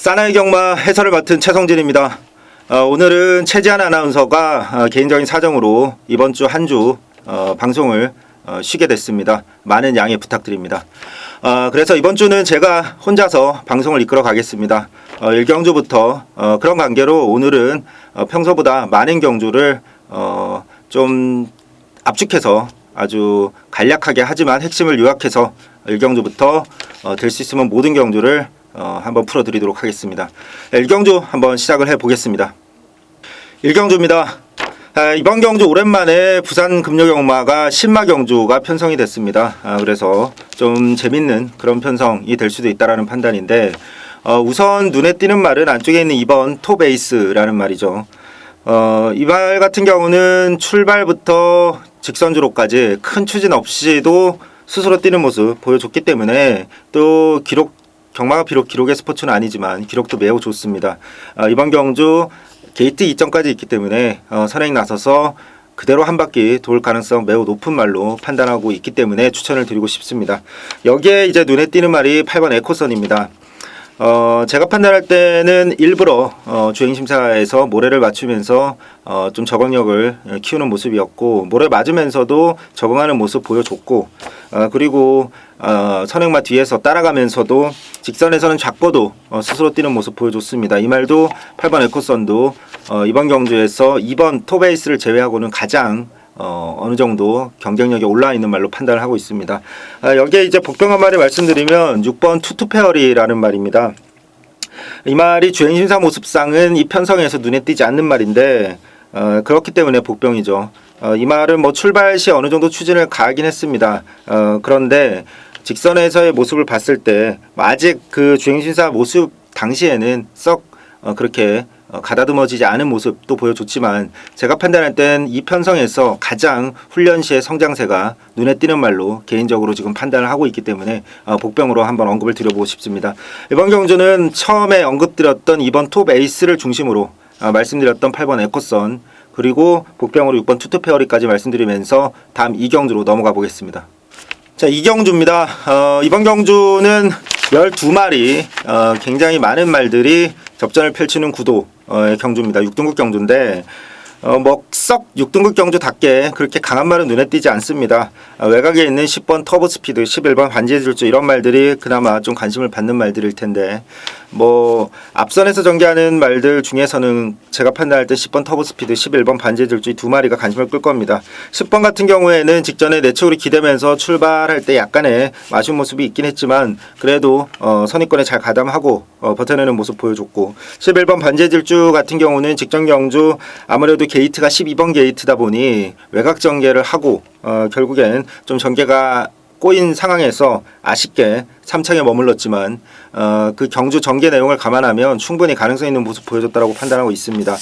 사나이 경마 해설을 맡은 최성진입니다. 오늘은 최지한 아나운서가 개인적인 사정으로 이번 주 한 주 방송을 쉬게 됐습니다. 많은 양해 부탁드립니다. 그래서 이번 주는 제가 혼자서 방송을 이끌어 가겠습니다. 1경주부터 그런 관계로 오늘은 평소보다 많은 경주를 좀 압축해서 아주 간략하게 하지만 핵심을 요약해서 1경주부터 될 수 있으면 모든 경주를 한번 풀어드리도록 하겠습니다. 1경주 한번 시작을 해보겠습니다. 1경주입니다. 이번 경주 오랜만에 부산 금요경마가 신마 경주가 편성이 됐습니다. 그래서 좀 재밌는 그런 편성이 될 수도 있다라는 판단인데, 우선 눈에 띄는 말은 안쪽에 있는 2번 톱에이스라는 말이죠. 이 말 같은 경우는 출발부터 직선주로까지 큰 추진 없이도 스스로 뛰는 모습 보여줬기 때문에, 또 경마가 비록 기록의 스포츠는 아니지만 기록도 매우 좋습니다. 이번 경주 게이트 2점까지 있기 때문에 선행 나서서 그대로 한 바퀴 돌 가능성 매우 높은 말로 판단하고 있기 때문에 추천을 드리고 싶습니다. 여기에 이제 눈에 띄는 말이 8번 에코선입니다. 제가 판단할 때는 일부러 주행심사에서 모래를 맞추면서 좀 적응력을 키우는 모습이었고, 모래 맞으면서도 적응하는 모습 보여줬고, 그리고 선행마 뒤에서 따라가면서도 직선에서는 작고도 스스로 뛰는 모습 보여줬습니다. 이 말도 8번 에코선도 이번 경주에서 2번 톱에이스를 제외하고는 가장 어느 정도 경쟁력이 올라와 있는 말로 판단을 하고 있습니다. 여기에 이제 복병 한 마리 말씀드리면 6번 투투페어리라는 말입니다. 이 말이 주행심사 모습상은 이 편성에서 눈에 띄지 않는 말인데, 그렇기 때문에 복병이죠. 이 말은 뭐 출발 시 어느 정도 추진을 가하긴 했습니다. 그런데 직선에서의 모습을 봤을 때 아직 그 주행심사 모습 당시에는 썩 그렇게 가다듬어지지 않은 모습도 보여줬지만, 제가 판단할 땐 이 편성에서 가장 훈련 시의 성장세가 눈에 띄는 말로 개인적으로 지금 판단을 하고 있기 때문에 복병으로 한번 언급을 드려보고 싶습니다. 이번 경주는 처음에 언급드렸던 2번 톱 에이스를 중심으로 말씀드렸던 8번 에코선, 그리고 복병으로 6번 투투페어리까지 말씀드리면서 다음 2경주로 넘어가 보겠습니다. 자, 2경주입니다. 이번 경주는 12마리 굉장히 많은 말들이 접전을 펼치는 구도의 경주입니다. 6등급 경주인데, 썩 6등급 경주답게 그렇게 강한 말은 눈에 띄지 않습니다. 외곽에 있는 10번 터보 스피드, 11번 반지의 질주, 이런 말들이 그나마 좀 관심을 받는 말들일 텐데, 앞선에서 전개하는 말들 중에서는 제가 판단할 때 10번 터보 스피드, 11번 반지의 질주 이 두 마리가 관심을 끌 겁니다. 10번 같은 경우에는 직전에 내측으로 기대면서 출발할 때 약간의 아쉬운 모습이 있긴 했지만, 그래도 선입권에 잘 가담하고 버텨내는 모습 보여줬고, 11번 반지의 질주 같은 경우는 직전 경주 아무래도 게이트가 12번 게이트다 보니 외곽 전개를 하고 결국엔 좀 전개가 꼬인 상황에서 아쉽게 3창에 머물렀지만, 그 경주 전개 내용을 감안하면 충분히 가능성 있는 모습 보여줬다고 판단하고 있습니다.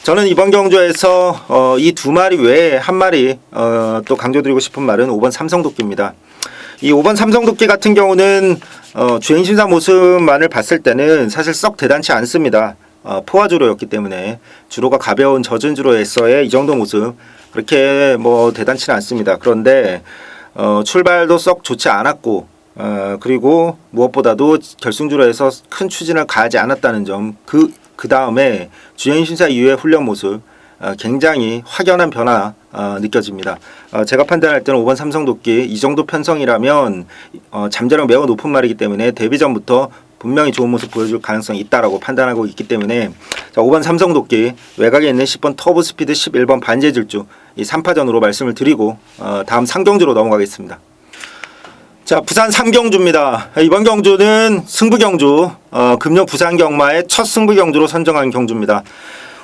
저는 이번 경주에서 이 두 마리 외에 한 마리 또 강조드리고 싶은 말은 5번 삼성도끼입니다. 이 5번 삼성도끼 같은 경우는 주행심사 모습만을 봤을 때는 사실 썩 대단치 않습니다. 포화주로였기 때문에 주로가 가벼운 젖은 주로에서의 이 정도 모습 그렇게 대단치는 않습니다. 그런데 출발도 썩 좋지 않았고, 그리고 무엇보다도 결승주로에서 큰 추진을 가하지 않았다는 점, 그 다음에 주행심사 이후의 훈련 모습 굉장히 확연한 변화 느껴집니다. 제가 판단할 때는 5번 삼성도끼 이 정도 편성이라면 잠재력 매우 높은 말이기 때문에 데뷔 전부터 분명히 좋은 모습 보여줄 가능성이 있다라고 판단하고 있기 때문에, 자, 5번 삼성도끼, 외곽에 있는 10번 터보 스피드, 11번 반지의 질주 이 3파전으로 말씀을 드리고 다음 3경주로 넘어가겠습니다. 자, 부산 3경주입니다. 이번 경주는 승부경주, 금요 부산 경마의 첫 승부경주로 선정한 경주입니다.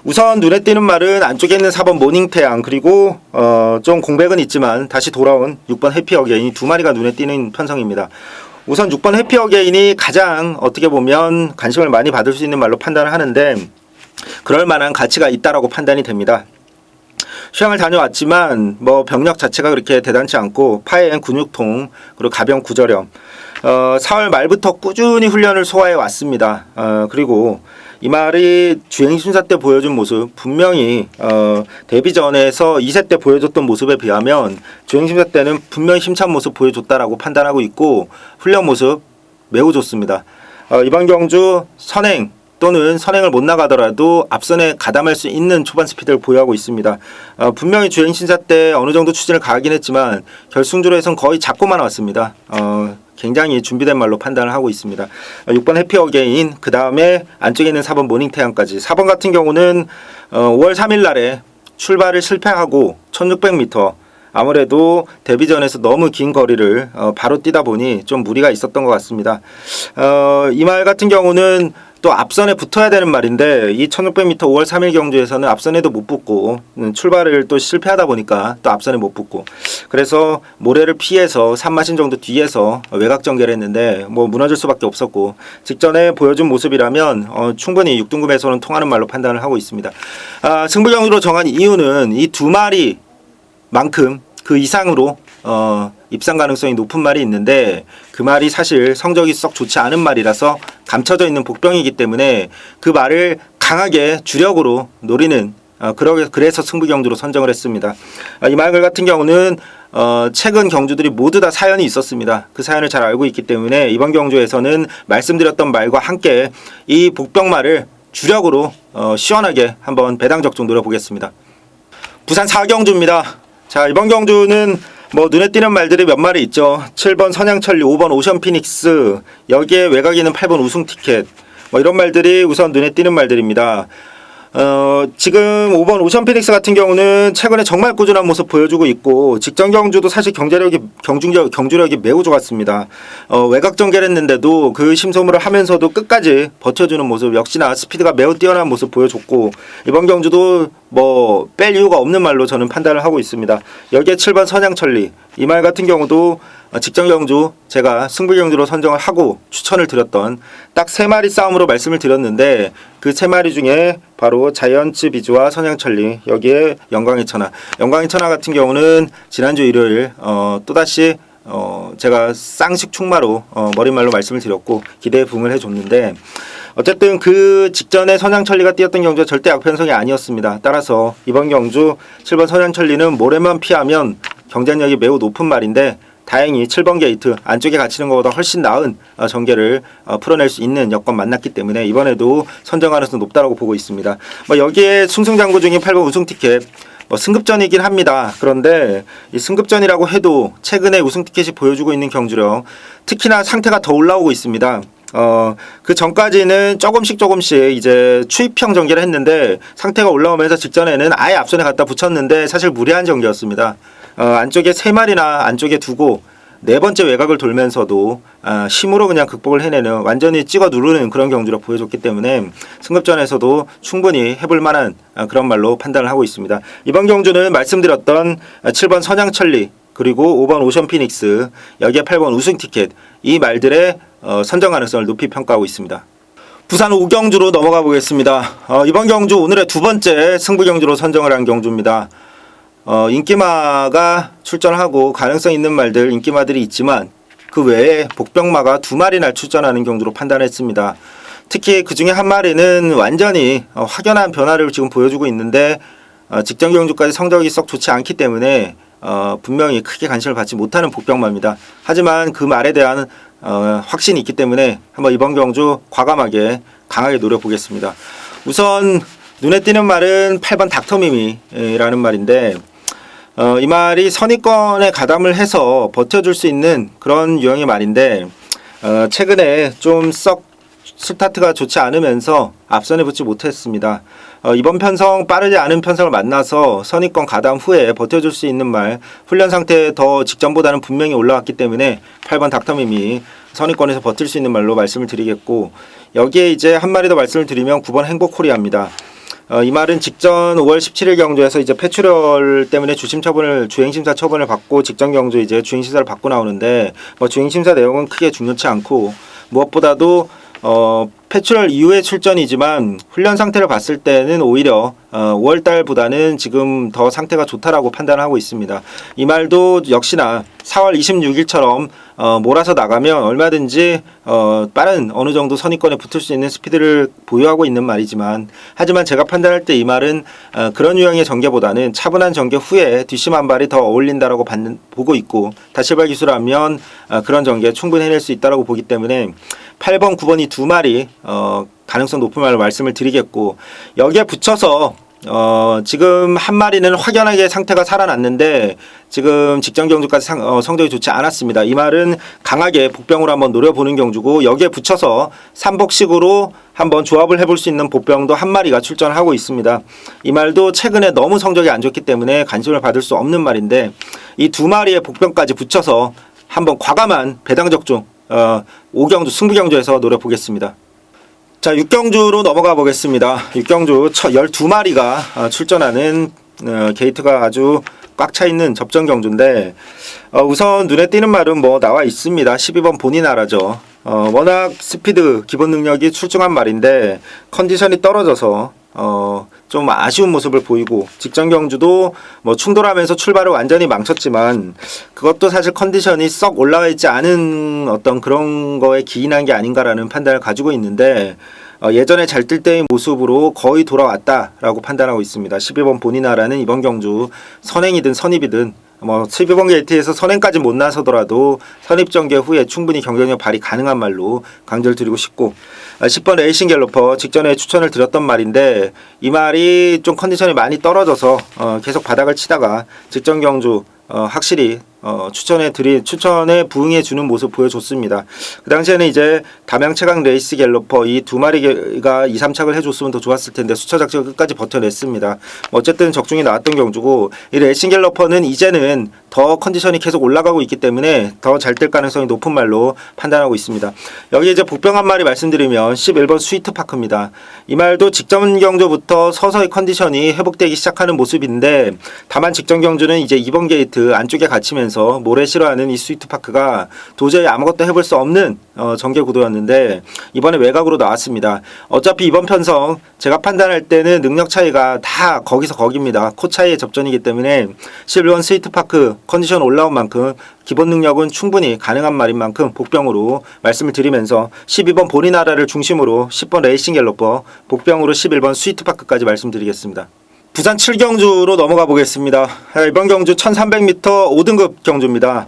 우선 눈에 띄는 말은 안쪽에 있는 4번 모닝태양, 그리고 좀 공백은 있지만 다시 돌아온 6번 해피어게인 두 마리가 눈에 띄는 편성입니다. 우선 6번 해피어게인이 가장 어떻게 보면 관심을 많이 받을 수 있는 말로 판단을 하는데, 그럴 만한 가치가 있다라고 판단이 됩니다. 휴양을 다녀왔지만 병력 자체가 그렇게 대단치 않고 파엔 근육통, 그리고 가벼운 구저염, 4월 말부터 꾸준히 훈련을 소화해 왔습니다. 그리고 이 말이 주행심사 때 보여준 모습, 분명히 데뷔 전에서 2세 때 보여줬던 모습에 비하면 주행심사 때는 분명히 힘찬 모습 보여줬다라고 판단하고 있고, 훈련 모습 매우 좋습니다. 이번 경주 선행 또는 선행을 못 나가더라도 앞선에 가담할 수 있는 초반 스피드를 보유하고 있습니다. 분명히 주행 심사 때 어느 정도 추진을 가하긴 했지만 결승주로에선 거의 잡고만 왔습니다. 굉장히 준비된 말로 판단을 하고 있습니다. 6번 해피 어게인, 그 다음에 안쪽에 있는 4번 모닝태양까지. 4번 같은 경우는 5월 3일 날에 출발을 실패하고 1600m, 아무래도 데뷔전에서 너무 긴 거리를 바로 뛰다 보니 좀 무리가 있었던 것 같습니다. 이 말 같은 경우는 또 앞선에 붙어야 되는 말인데 이 1600m 5월 3일 경주에서는 앞선에도 못 붙고 출발을 또 실패하다 보니까 또 앞선에 못 붙고, 그래서 모래를 피해서 3마신 정도 뒤에서 외곽 전개를 했는데 뭐 무너질 수밖에 없었고, 직전에 보여준 모습이라면 충분히 6등급에서는 통하는 말로 판단을 하고 있습니다. 승부 경주로 정한 이유는 이 두 마리 만큼 그 이상으로 입상 가능성이 높은 말이 있는데 그 말이 사실 성적이 썩 좋지 않은 말이라서 감춰져 있는 복병이기 때문에 그 말을 강하게 주력으로 노리는, 그래서 승부 경주로 선정을 했습니다. 이 말 같은 경우는 최근 경주들이 모두 다 사연이 있었습니다. 그 사연을 잘 알고 있기 때문에 이번 경주에서는 말씀드렸던 말과 함께 이 복병말을 주력으로 시원하게 한번 배당 적중 노려보겠습니다. 부산 4경주입니다. 자, 이번 경주는 뭐 눈에 띄는 말들이 몇 마리 있죠. 7번 선양천리, 5번 오션피닉스, 여기에 외곽에 있는 8번 우승티켓, 뭐 이런 말들이 우선 눈에 띄는 말들입니다. 지금 5번 오션피닉스 같은 경우는 최근에 정말 꾸준한 모습 보여주고 있고, 직전 경주도 사실 경주력이 매우 좋았습니다. 외곽 전개를 했는데도 그 심소물을 하면서도 끝까지 버텨주는 모습, 역시나 스피드가 매우 뛰어난 모습 보여줬고, 이번 경주도 뭐 뺄 이유가 없는 말로 저는 판단을 하고 있습니다. 여기에 7번 선양천리, 이 말 같은 경우도 직전 경주 제가 승부 경주로 선정을 하고 추천을 드렸던 딱 3마리 싸움으로 말씀을 드렸는데, 그 3마리 중에 바로 자이언츠 비즈와 선양천리, 여기에 영광의 천하. 영광의 천하 같은 경우는 지난주 일요일 또다시 제가 쌍식 충마로 머릿말로 말씀을 드렸고 기대에 부응을 해줬는데, 어쨌든 그 직전에 선양천리가 뛰었던 경주가 절대 약편성이 아니었습니다. 따라서 이번 경주 7번 선양천리는 모래만 피하면 경쟁력이 매우 높은 말인데, 다행히 7번 게이트 안쪽에 갇히는 것보다 훨씬 나은 전개를 풀어낼 수 있는 여건 만났기 때문에 이번에도 선정 가능성이 높다고 보고 있습니다. 뭐 여기에 승승장구 중인 8번 우승티켓, 승급전이긴 합니다. 그런데 이 승급전이라고 해도 최근에 우승티켓이 보여주고 있는 경주력, 특히나 상태가 더 올라오고 있습니다. 그 전까지는 조금씩 이제 추입형 전개를 했는데 상태가 올라오면서 직전에는 아예 앞선에 갖다 붙였는데 사실 무리한 전개였습니다. 안쪽에 3마리나 안쪽에 두고 네 번째 외곽을 돌면서도 힘으로 그냥 극복을 해내는, 완전히 찍어 누르는 그런 경주력 보여줬기 때문에 승급전에서도 충분히 해볼 만한 그런 말로 판단을 하고 있습니다. 이번 경주는 말씀드렸던 7번 선양천리, 그리고 5번 오션피닉스, 여기에 8번 우승티켓, 이 말들의 선정 가능성을 높이 평가하고 있습니다. 부산 5경주로 넘어가 보겠습니다. 이번 경주 오늘의 두 번째 승부 경주로 선정을 한 경주입니다. 인기마가 출전하고 가능성 있는 말들, 인기마들이 있지만 그 외에 복병마가 2마리나 출전하는 경주로 판단했습니다. 특히 그 중에 한 마리는 완전히 확연한 변화를 지금 보여주고 있는데 직전 경주까지 성적이 썩 좋지 않기 때문에 분명히 크게 관심을 받지 못하는 복병마입니다. 하지만 그 말에 대한 확신이 있기 때문에 한번 이번 경주 과감하게 강하게 노려보겠습니다. 우선 눈에 띄는 말은 8번 닥터미미라는 말인데, 이 말이 선입권에 가담을 해서 버텨줄 수 있는 그런 유형의 말인데, 최근에 좀 썩 스타트가 좋지 않으면서 앞선에 붙지 못했습니다. 이번 편성 빠르지 않은 편성을 만나서 선입권 가담 후에 버텨줄 수 있는 말, 훈련 상태 더 직전보다는 분명히 올라왔기 때문에 8번 닥터미미 선입권에서 버틸 수 있는 말로 말씀을 드리겠고, 여기에 이제 한 마리 더 말씀을 드리면 9번 행복코리아입니다. 이 말은 직전 5월 17일 경주에서 이제 폐출혈 때문에 주행심사 처분을 받고 직전 경주 이제 주행심사를 받고 나오는데, 뭐 주행심사 내용은 크게 중요치 않고, 무엇보다도 폐출혈 이후의 출전이지만 훈련 상태를 봤을 때는 오히려 5월달보다는 지금 더 상태가 좋다라고 판단하고 있습니다. 이 말도 역시나 4월 26일처럼 몰아서 나가면 얼마든지 빠른 어느 정도 선입권에 붙을 수 있는 스피드를 보유하고 있는 말이지만, 하지만 제가 판단할 때 이 말은 그런 유형의 전개보다는 차분한 전개 후에 뒷심 한 발이 더 어울린다라고 보고 있고, 다시발 기술하면 그런 전개 충분히 해낼 수 있다라고 보기 때문에 8번, 9번이 2마리 가능성 높은 말로 말씀을 드리겠고, 여기에 붙여서 지금 한 마리는 확연하게 상태가 살아났는데 지금 직전 경주까지 성적이 좋지 않았습니다. 이 말은 강하게 복병으로 한번 노려보는 경주고, 여기에 붙여서 삼복식으로 한번 조합을 해볼 수 있는 복병도 한 마리가 출전하고 있습니다. 이 말도 최근에 너무 성적이 안 좋기 때문에 관심을 받을 수 없는 말인데, 이 두 마리의 복병까지 붙여서 한번 과감한 배당 적중 5경주 승부경주에서 노려보겠습니다. 자, 6경주로 넘어가 보겠습니다. 6경주 12마리가 출전하는 게이트가 아주 꽉 차 있는 접전 경주인데, 우선 눈에 띄는 말은 뭐 나와 있습니다. 12번 본인나라죠. 워낙 스피드 기본 능력이 출중한 말인데 컨디션이 떨어져서 좀 아쉬운 모습을 보이고, 직전 경주도 뭐 충돌하면서 출발을 완전히 망쳤지만 그것도 사실 컨디션이 썩 올라와 있지 않은 어떤 그런 거에 기인한 게 아닌가라는 판단을 가지고 있는데, 예전에 잘 뛸 때의 모습으로 거의 돌아왔다라고 판단하고 있습니다. 12번 본인나라는 이번 경주 선행이든 선입이든 12번 게이트에서 선행까지 못 나서더라도 선입 전개 후에 충분히 경쟁력 발휘 가능한 말로 강조를 드리고 싶고, 10번 레이싱 갤러퍼 직전에 추천을 드렸던 말인데, 이 말이 좀 컨디션이 많이 떨어져서 계속 바닥을 치다가 직전 경주 확실히 추천에 부응해 주는 모습 보여줬습니다. 그 당시에는 이제 담양 최강 레이스 갤러퍼 이 두 마리가 2, 3착을 해줬으면 더 좋았을 텐데 수처 작전을 끝까지 버텨냈습니다. 어쨌든 적중이 나왔던 경주고, 이 레이싱 갤러퍼는 이제는 더 컨디션이 계속 올라가고 있기 때문에 더 잘 될 가능성이 높은 말로 판단하고 있습니다. 여기 이제 복병 한 마리 말씀드리면 11번 스위트파크입니다. 이 말도 직전 경주부터 서서히 컨디션이 회복되기 시작하는 모습인데, 다만 직전 경주는 이제 2번 게이트 안쪽에 갇히면서 모래 싫어하는 이 스위트파크가 도저히 아무것도 해볼 수 없는 전개 구도였는데 이번에 외곽으로 나왔습니다. 어차피 이번 편성 제가 판단할 때는 능력 차이가 다 거기서 거기입니다. 코 차이의 접전이기 때문에 11번 스위트파크 컨디션 올라온 만큼 기본 능력은 충분히 가능한 말인 만큼 복병으로 말씀을 드리면서 12번 본인나라를 중심으로 10번 레이싱 갤러퍼, 복병으로 11번 스위트파크까지 말씀드리겠습니다. 부산 7경주로 넘어가 보겠습니다. 이번 경주 1300m 5등급 경주입니다.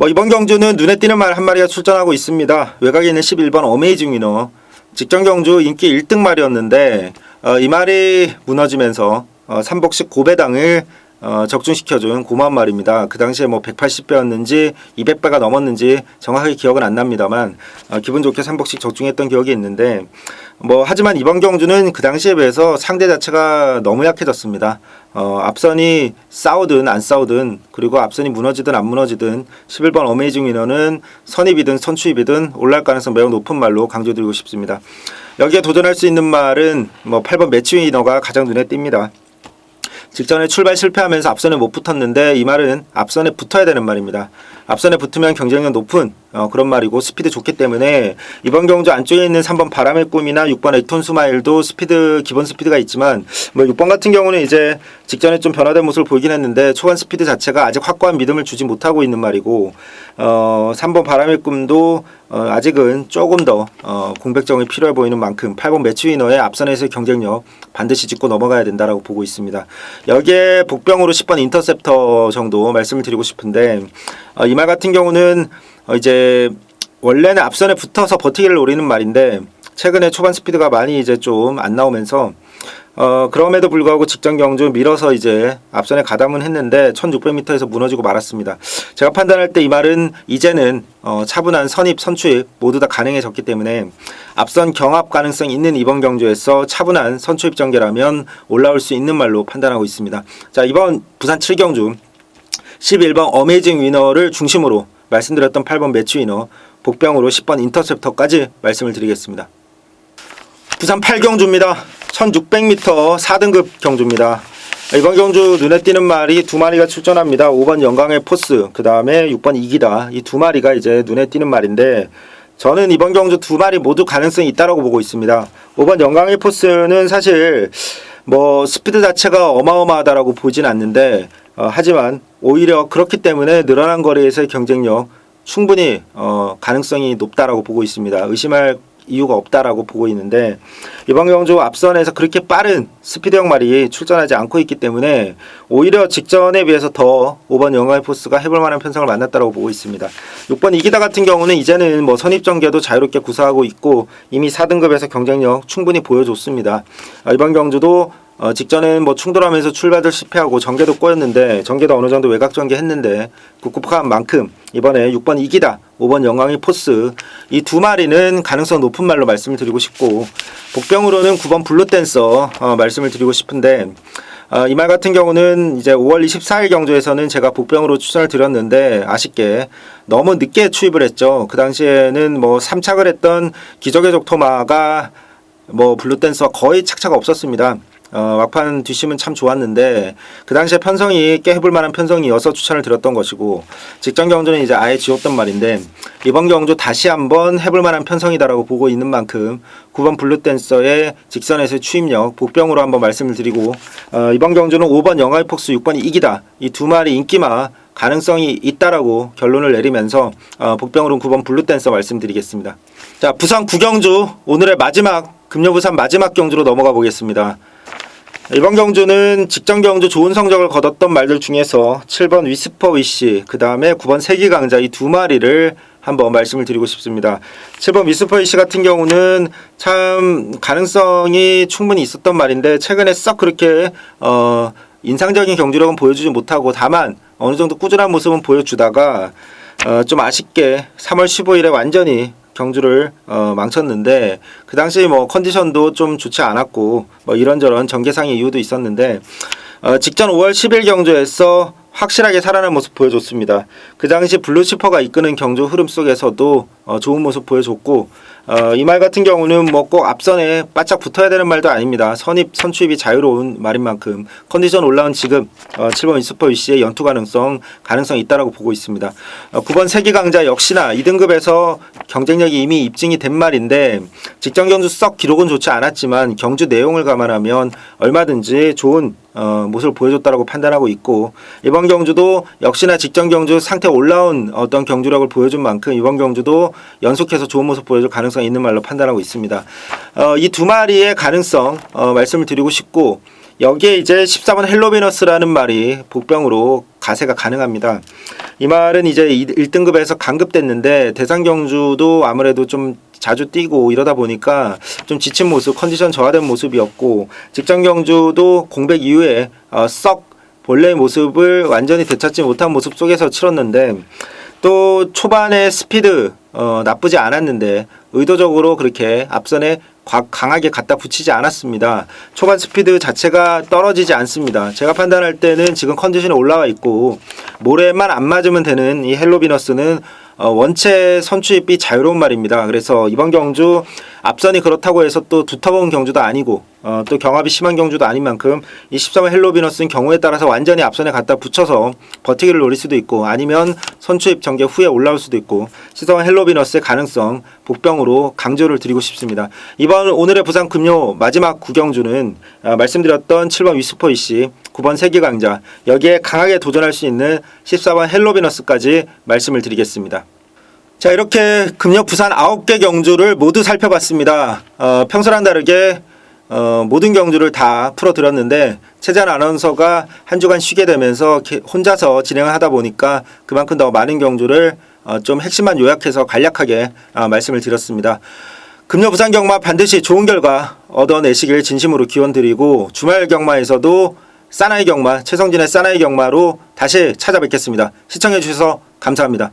이번 경주는 눈에 띄는 말 한 마리가 출전하고 있습니다. 외곽에 있는 11번 어메이징 위너. 직전 경주 인기 1등 말이었는데 이 말이 무너지면서 삼복식 고배당을 적중시켜준 고마운 말입니다. 그 당시에 180배였는지 200배가 넘었는지 정확하게 기억은 안 납니다만 기분 좋게 삼복식 적중했던 기억이 있는데, 하지만 이번 경주는 그 당시에 비해서 상대 자체가 너무 약해졌습니다. 앞선이 싸우든 안 싸우든, 그리고 앞선이 무너지든 안 무너지든 11번 어메이징 위너는 선입이든 선추입이든 올라갈 가능성 매우 높은 말로 강조드리고 싶습니다. 여기에 도전할 수 있는 말은 8번 매치 위너가 가장 눈에 띕니다. 직전에 출발 실패하면서 앞선에 못 붙었는데 이 말은 앞선에 붙어야 되는 말입니다. 앞선에 붙으면 경쟁력 높은 그런 말이고, 스피드 좋기 때문에 이번 경주 안쪽에 있는 3번 바람의 꿈이나 6번 에이톤 스마일도 기본 스피드가 있지만 6번 같은 경우는 이제 직전에 좀 변화된 모습을 보이긴 했는데 초반 스피드 자체가 아직 확고한 믿음을 주지 못하고 있는 말이고, 3번 바람의 꿈도 아직은 조금 더 공백점이 필요해 보이는 만큼 8번 매치 위너의 앞선에서의 경쟁력 반드시 짚고 넘어가야 된다라고 보고 있습니다. 여기에 복병으로 10번 인터셉터 정도 말씀을 드리고 싶은데, 이 말 같은 경우는 이제 원래는 앞선에 붙어서 버티기를 노리는 말인데 최근에 초반 스피드가 많이 이제 좀 안 나오면서 그럼에도 불구하고 직전 경주 밀어서 이제 앞선에 가담은 했는데 1600m에서 무너지고 말았습니다. 제가 판단할 때 이 말은 이제는 차분한 선입, 선추입 모두 다 가능해졌기 때문에 앞선 경합 가능성 있는 이번 경주에서 차분한 선추입 전개라면 올라올 수 있는 말로 판단하고 있습니다. 자, 이번 부산 7경주 11번 어메이징 위너를 중심으로 말씀드렸던 8번 매치 위너, 복병으로 10번 인터셉터까지 말씀을 드리겠습니다. 부산 8경주입니다. 1600m 4등급 경주입니다. 이번 경주 눈에 띄는 말이 두 마리가 출전합니다. 5번 영광의 포스, 그 다음에 6번 이기다. 이 두 마리가 이제 눈에 띄는 말인데 저는 이번 경주 두 마리 모두 가능성이 있다고 보고 있습니다. 5번 영광의 포스는 사실 스피드 자체가 어마어마하다라고 보진 않는데 하지만 오히려 그렇기 때문에 늘어난 거리에서의 경쟁력 충분히 가능성이 높다라고 보고 있습니다. 의심할 이유가 없다라고 보고 있는데 이번 경주 앞선에서 그렇게 빠른 스피드형 말이 출전하지 않고 있기 때문에 오히려 직전에 비해서 더 5번 영광의 포스가 해볼 만한 편성을 만났다고 보고 있습니다. 6번 이기다 같은 경우는 이제는 뭐 선입전개도 자유롭게 구사하고 있고 이미 4등급에서 경쟁력 충분히 보여줬습니다. 이번 경주도 직전엔 뭐 충돌하면서 출발을 실패하고 전개도 꼬였는데 전개도 어느 정도 외곽 전개했는데 꿉꿉한 만큼 이번에 6번 이기다, 5번 영광의 포스 이 두 마리는 가능성 높은 말로 말씀을 드리고 싶고 복병으로는 9번 블루댄서 말씀을 드리고 싶은데 이 말 같은 경우는 이제 5월 24일 경주에서는 제가 복병으로 추천을 드렸는데 아쉽게 너무 늦게 추입을 했죠. 그 당시에는 뭐 3착을 했던 기적의 적토마가 뭐 블루댄서와 거의 착차가 없었습니다. 막판 뒷심은 참 좋았는데 그 당시에 편성이 꽤 해볼 만한 편성이어서 추천을 드렸던 것이고 직전 경주는 이제 아예 지웠던 말인데 이번 경주 다시 한번 해볼 만한 편성이다라고 보고 있는 만큼 9번 블루댄서의 직선에서의 추입력 복병으로 한번 말씀을 드리고 이번 경주는 5번 영화의 폭스 6번이 이기다 이 두 마리 인기마 가능성이 있다라고 결론을 내리면서 복병으로는 9번 블루댄서 말씀드리겠습니다. 자, 부산 9경주 오늘의 마지막 금요 부산 마지막 경주로 넘어가 보겠습니다. 이번 경주는 직전 경주 좋은 성적을 거뒀던 말들 중에서 7번 위스퍼 위시 그 다음에 9번 세기강자 이 두 마리를 한번 말씀을 드리고 싶습니다. 7번 위스퍼 위시 같은 경우는 참 가능성이 충분히 있었던 말인데 최근에 썩 그렇게 인상적인 경주력은 보여주지 못하고 다만 어느 정도 꾸준한 모습은 보여주다가 좀 아쉽게 3월 15일에 완전히 경주를 망쳤는데 그 당시 뭐 컨디션도 좀 좋지 않았고 뭐 이런저런 전개상의 이유도 있었는데 직전 5월 10일 경주에서 확실하게 살아난 모습 보여줬습니다. 그 당시 블루시퍼가 이끄는 경주 흐름 속에서도 좋은 모습 보여줬고 이 말 같은 경우는 뭐 꼭 앞선에 바짝 붙어야 되는 말도 아닙니다. 선추입이 자유로운 말인 만큼 컨디션 올라온 지금 7번 위스퍼 위시의 연투 가능성 있다라고 보고 있습니다. 9번 세기강자 역시나 2등급에서 경쟁력이 이미 입증이 된 말인데 직전 경주 썩 기록은 좋지 않았지만 경주 내용을 감안하면 얼마든지 좋은 모습을 보여줬다라고 판단하고 있고 이번 경주도 역시나 직전 경주 상태 올라온 어떤 경주력을 보여준 만큼 이번 경주도 연속해서 좋은 모습 보여줄 가능성이 있는 말로 판단하고 있습니다. 이 두 마리의 가능성 말씀을 드리고 싶고 여기에 이제 14번 헬로비너스라는 말이 복병으로 가세가 가능합니다. 이 말은 이제 1등급에서 강급됐는데 대상 경주도 아무래도 좀 자주 뛰고 이러다 보니까 좀 지친 모습, 컨디션 저하된 모습이었고 직전 경주도 공백 이후에 썩 본래의 모습을 완전히 되찾지 못한 모습 속에서 치렀는데 또 초반에 스피드 나쁘지 않았는데 의도적으로 그렇게 앞선에 강하게 갖다 붙이지 않았습니다. 초반 스피드 자체가 떨어지지 않습니다. 제가 판단할 때는 지금 컨디션이 올라와 있고 모래만 안 맞으면 되는 이 헬로비너스는 원체 선추입이 자유로운 말입니다. 그래서 이번 경주 앞선이 그렇다고 해서 또 두터운 경주도 아니고 또 경합이 심한 경주도 아닌 만큼 이 13번 헬로비너스는 경우에 따라서 완전히 앞선에 갖다 붙여서 버티기를 노릴 수도 있고 아니면 선추입 전개 후에 올라올 수도 있고 13번 헬로비너스의 가능성 복병으로 강조를 드리고 싶습니다. 이번 오늘의 부산 금요 마지막 9경주는 말씀드렸던 7번 위스퍼 이씨 9번 세기강자 여기에 강하게 도전할 수 있는 14번 헬로비너스까지 말씀을 드리겠습니다. 자, 이렇게 금요 부산 9개 경주를 모두 살펴봤습니다. 평소랑 다르게 모든 경주를 다 풀어드렸는데 최재한 아나운서가 한 주간 쉬게 되면서 혼자서 진행을 하다 보니까 그만큼 더 많은 경주를 좀 핵심만 요약해서 간략하게 말씀을 드렸습니다. 금요 부산 경마 반드시 좋은 결과 얻어내시길 진심으로 기원드리고 주말 경마에서도 사나이 경마 최성진의 사나이 경마로 다시 찾아뵙겠습니다. 시청해 주셔서 감사합니다.